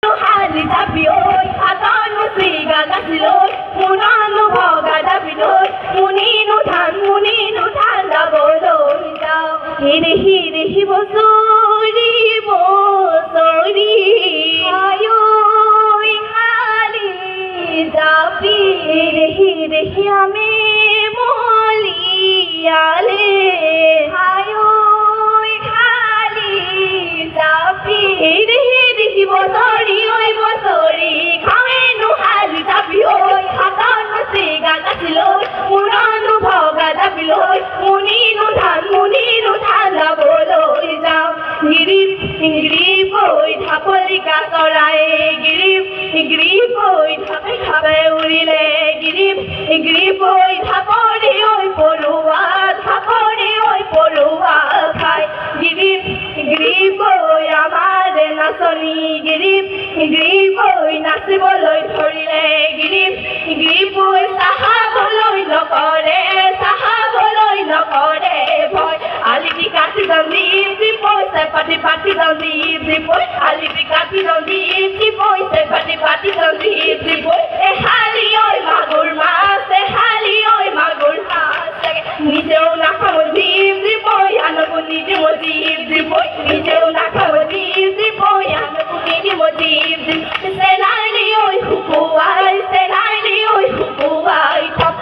Hali tapi oi atanu siga gasiloi munanu bhoga dabiloi muninu than da boloi jao hiri bosori ayo hali tapi hiri ame moliale ayo hali tapi hiri bosori oi bosori khaenu hali tapi oi atanu siga gasiloi munanu bhoga dabiloi muninu than da boloi jao girip oi dhapolika sorai girip oi dhape urile girip oi dhapori oi porua khai girip oi amare nasoni girip oi nasiboloi thorile girip oi sahaboloi nokore boy aliti kati dandi boy se pati dandi boy aliti kati dandi boy se pati dandi boy e hali oi magur mas নিজেও না খাবো boy আনবো নিজে Mojib boy নিজেও না খাবো boy আনবো নিজে মজিব সেনাইলি ওই হুকুয়াই top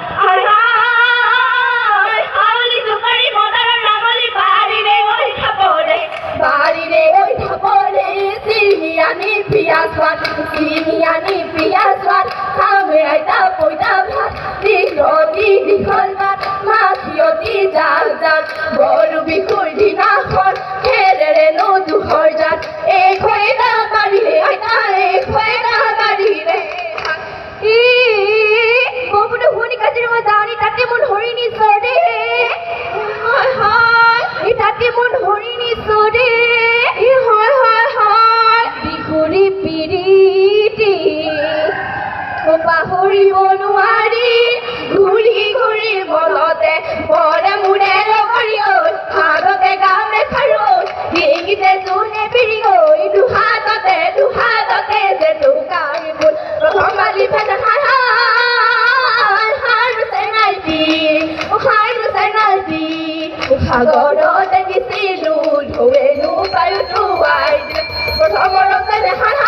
হাওলি জুকারি মদার রামলি বাড়ি রে ওই খাপড়ে সিনিয়ানি পিয়াসওয়াট খাবে আইতা পয়তা ভাত দীঘল ভাত মাখিয়তি জাল বড় বিকুর দিনাখন খেরে নদু হর যাত এই খয়না বাড়ি রে আইতা গোপনে হুনি কাজের মজানি তাতে মন হরিনি সরে হায় তাতে মন হরিনি সরে হায় বিকুরি পিরিতি ও পাহৰিব নোৱাৰি ঘূৰি মনতে পৰে মুৰে লগৰি হাততে গামে খাৰো ডিঙিতে জোনে পিৰি গৈ দুহাততে যে দুকাৰি ফুল প্ৰথমালি ভেদ হাইতি সাগৰতে দিছিলো ঢৌৱেনো পায়ো প্ৰথমতে দেখা